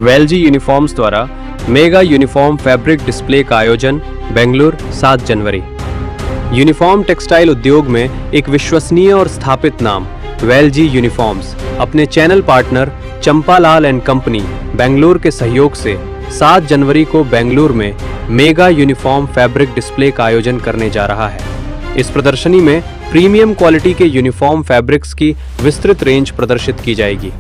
Velji uniforms द्वारा mega uniform fabric display का आयोजन बेंगलुरु 7 जनवरी। यूनिफॉर्म टेक्सटाइल उद्योग में एक विश्वसनीय और स्थापित नाम वेलजी यूनिफॉर्म्स अपने channel partner Champalal and company Bengaluru के सहयोग से 7 जनवरी को बेंगलुरु में मेगा यूनिफॉर्म फैब्रिक डिस्प्ले का आयोजन करने जा रहा है। इस प्रदर्शनी में प्रीमियम क्वालिटी के यूनिफॉर्म फैब्रिक्स की विस्तृत रेंज प्रदर्शित की जाएगी।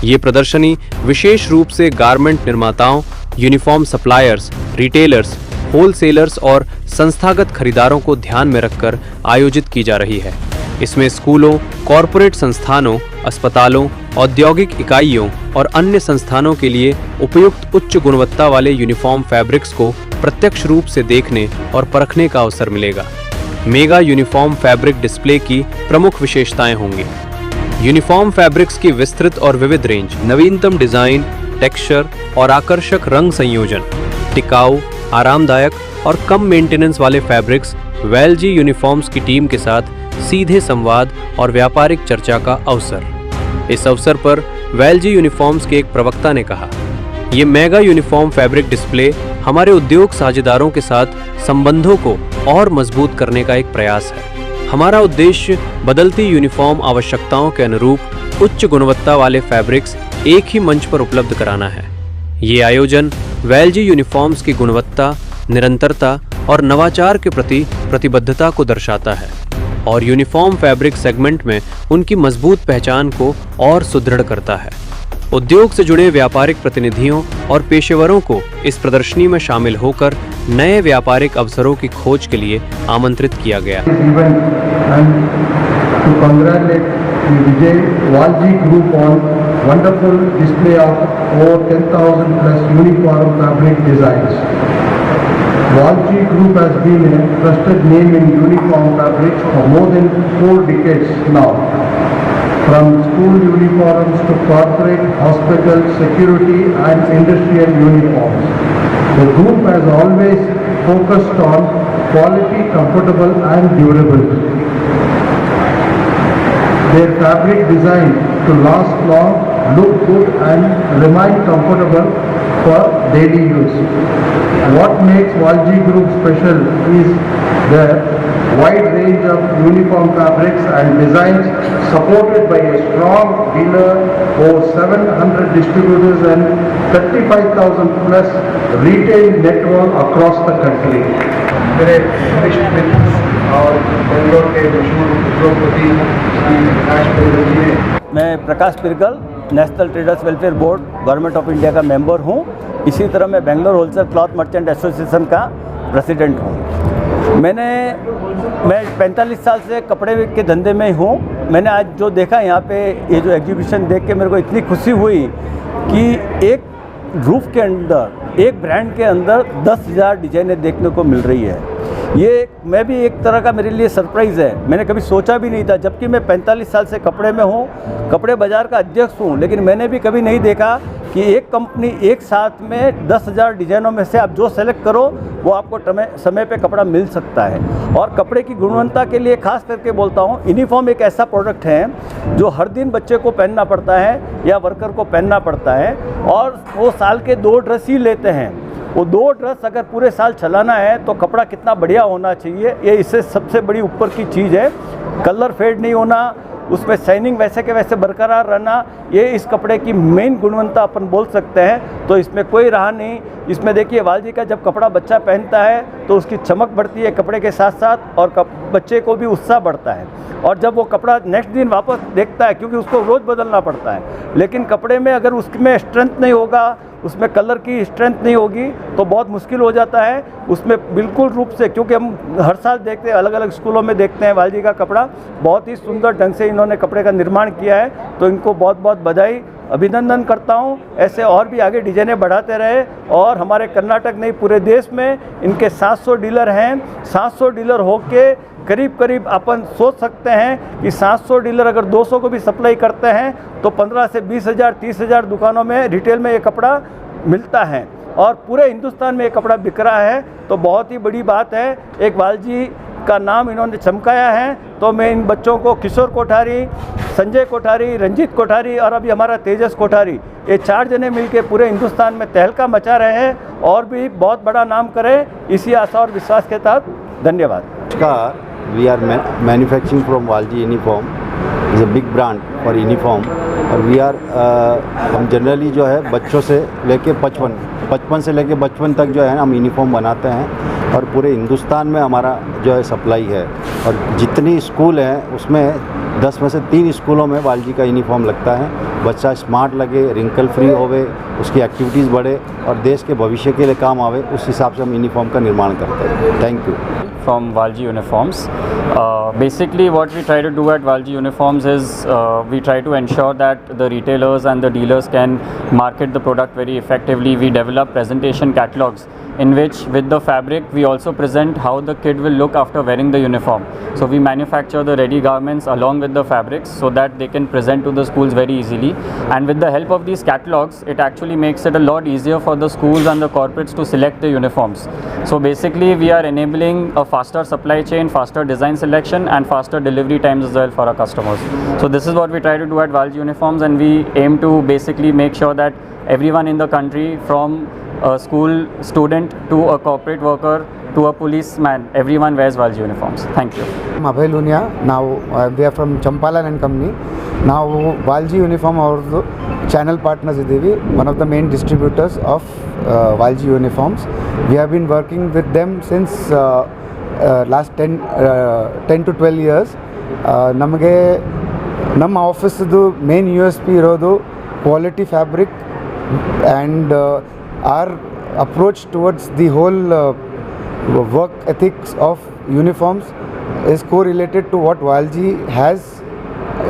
ये प्रदर्शनी विशेष रूप से गारमेंट निर्माताओं, यूनिफॉर्म सप्लायर्स, रिटेलर्स, होलसेलर्स और संस्थागत खरीदारों को ध्यान में रखकर आयोजित की जा रही है। इसमें स्कूलों, कॉरपोरेट संस्थानों, अस्पतालों, औद्योगिक इकाइयों और अन्य संस्थानों के लिए उपयुक्त उच्च गुणवत्ता वाले यूनिफॉर्म फैब्रिक्स को प्रत्यक्ष रूप से देखने और परखने का अवसर मिलेगा। मेगा यूनिफॉर्म फैब्रिक डिस्प्ले की प्रमुख विशेषताएं होंगी। यूनिफॉर्म फैब्रिक्स की विस्तृत और विविध रेंज, नवीनतम डिजाइन, टेक्सचर और आकर्षक रंग संयोजन, टिकाऊ, आरामदायक और कम मेंटेनेंस वाले फैब्रिक्स, वेलजी यूनिफॉर्म्स की टीम के साथ सीधे संवाद और व्यापारिक चर्चा का अवसर। इस अवसर पर वेलजी यूनिफॉर्म्स के एक प्रवक्ता ने कहा, ये मेगा यूनिफॉर्म फैब्रिक डिस्प्ले हमारे उद्योग साझेदारों के साथ संबंधों को और मजबूत करने का एक प्रयास है। हमारा उद्देश्य बदलती यूनिफॉर्म आवश्यकताओं के अनुरूप उच्च गुणवत्ता वाले फैब्रिक्स एक ही मंच पर उपलब्ध कराना है। ये आयोजन वेलजी यूनिफॉर्म्स की गुणवत्ता, निरंतरता और नवाचार के प्रति प्रतिबद्धता को दर्शाता है और यूनिफॉर्म फैब्रिक सेगमेंट में उनकी मजबूत पहचान को और सुदृढ़ करता है। उद्योग से जुड़े व्यापारिक प्रतिनिधियों और पेशेवरों को इस प्रदर्शनी में शामिल होकर नए व्यापारिक अवसरों की खोज के लिए आमंत्रित किया गया। Walji Group has been a trusted name in uniform fabrics for more than 4 decades now. From school uniforms to corporate, hospital, security and industrial uniforms. The group has always focused on quality, comfortable and durable. Their fabric designed to last long, look good and remain comfortable for daily use. What makes Walji Group special is their wide range of uniform fabrics and designs supported by a strong dealer, over 700 distributors and 35,000 plus retail network across the country. मेरे वरिष्ठ मित्र और बेंगलोर के मशहूर उद्योगपति प्रकाश पिरगल जी ने। मैं Prakash Pirgal, national traders welfare board government of India का member हूँ। इसी तरह मैं Bangalore wholesale cloth merchant association का प्रेसिडेंट हूँ। मैं 45 साल से कपड़े के धंधे में हूँ। मैंने आज जो देखा यहाँ पे, ये जो एग्जीबिशन देख के मेरे को इतनी खुशी हुई कि एक रूफ के अंदर, एक ब्रांड के अंदर 10,000 डिजाइनें देखने को मिल रही है। ये मैं भी एक तरह का मेरे लिए सरप्राइज़ है। मैंने कभी सोचा भी नहीं था, जबकि मैं 45 साल से कपड़े में हूँ, कपड़े बाज़ार का अध्यक्ष हूँ, लेकिन मैंने भी कभी नहीं देखा कि एक कंपनी एक साथ में 10,000 डिज़ाइनों में से आप जो सेलेक्ट करो वो आपको समय पे कपड़ा मिल सकता है। और कपड़े की गुणवत्ता के लिए खास करके बोलता हूँ, यूनिफॉर्म एक ऐसा प्रोडक्ट है जो हर दिन बच्चे को पहनना पड़ता है या वर्कर को पहनना पड़ता है, और वो साल के 2 ड्रेस ही लेते हैं। वो 2 ड्रेस अगर पूरे साल चलाना है तो कपड़ा कितना बढ़िया होना चाहिए, ये इससे सबसे बड़ी ऊपर की चीज़ है। कलर फेड नहीं होना, उसमें शाइनिंग वैसे के वैसे बरकरार रहना, ये इस कपड़े की मेन गुणवत्ता अपन बोल सकते हैं। तो इसमें कोई रहा नहीं। इसमें देखिए, वालजी का जब कपड़ा बच्चा पहनता है तो उसकी चमक बढ़ती है कपड़े के साथ साथ, और बच्चे को भी उत्साह बढ़ता है। और जब वो कपड़ा नेक्स्ट दिन वापस देखता है, क्योंकि उसको रोज़ बदलना पड़ता है, लेकिन कपड़े में अगर उसमें स्ट्रेंथ नहीं होगा, उसमें कलर की स्ट्रेंथ नहीं होगी तो बहुत मुश्किल हो जाता है उसमें बिल्कुल रूप से। क्योंकि हम हर साल देखते हैं, अलग अलग स्कूलों में देखते हैं वालजी का कपड़ा, बहुत ही सुंदर ढंग से इन्होंने कपड़े का निर्माण किया है। तो इनको बहुत बहुत बधाई, अभिनंदन करता हूं। ऐसे और भी आगे डिजाइनें बढ़ाते रहे, और हमारे कर्नाटक नहीं पूरे देश में इनके 700 डीलर हैं। 700 डीलर होके करीब करीब अपन सोच सकते हैं कि 700 डीलर अगर 200 को भी सप्लाई करते हैं तो 15 से 20,000 30,000 दुकानों में रिटेल में ये कपड़ा मिलता है, और पूरे हिंदुस्तान में ये कपड़ा बिक रहा है। तो बहुत ही बड़ी बात है। एक वालजी का नाम इन्होंने चमकाया है। तो मैं इन बच्चों को, किशोर कोठारी, संजय कोठारी, रंजीत कोठारी और अभी हमारा तेजस कोठारी, ये 4 जने मिलके पूरे हिंदुस्तान में तहलका मचा रहे हैं और भी बहुत बड़ा नाम करें, इसी आशा और विश्वास के तहत धन्यवाद। नमस्कार, we are manufacturing from Walji uniform, is a big brand for uniform. और वी आर हम जनरली जो है बच्चों से लेके 55 से लेके 55 तक जो है हम यूनिफॉर्म बनाते हैं और पूरे हिंदुस्तान में हमारा जो है सप्लाई है। और जितनी स्कूल हैं उसमें 10 में से 3 स्कूलों में वालजी का यूनिफॉर्म लगता है। बच्चा स्मार्ट लगे, रिंकल फ्री होवे, उसकी एक्टिविटीज़ बढ़े और देश के भविष्य के लिए काम आवे, उस हिसाब से हम यूनिफॉर्म का निर्माण करते हैं। Thank you. From Walji Uniforms. Basically what we try to do at Walji Uniforms is we try to ensure that the retailers and the dealers can market the product very effectively. We develop presentation catalogs in which with the fabric we also present how the kid will look after wearing the uniform. So we manufacture the ready garments along with the fabrics so that they can present to the schools very easily. And with the help of these catalogs, it actually makes it a lot easier for the schools and the corporates to select the uniforms. So basically we are enabling a faster supply chain, faster design selection and faster delivery times as well for our customers. So this is what we try to do at Walji Uniforms, and we aim to basically make sure that everyone in the country, from a school student to a corporate worker to a policeman, everyone wears Walji uniforms. Thank you. I'm Abhay Lunia. Now we are from Champalan and Company. Now Walji Uniform our channel partners idivi, one of the main distributors of Walji Uniforms. We have been working with them since last 10 to 12 years. ನಮಗೆ ನಮ್ಮ ಆಫೀಸ್ದು main USP ಇರೋದು quality fabric and our approach towards the whole work ethics of uniforms is correlated to what Walji has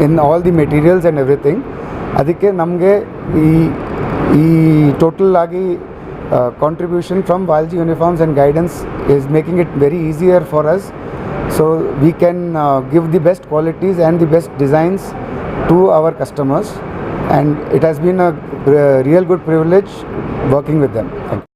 in all the materials and everything. ಅದಕ್ಕೆ ನಮಗೆ ಈ total ಆಗಿ contribution from Walji Uniforms and guidance is making it very easier for us, so we can give the best qualities and the best designs to our customers, and it has been a real good privilege working with them. Thank you.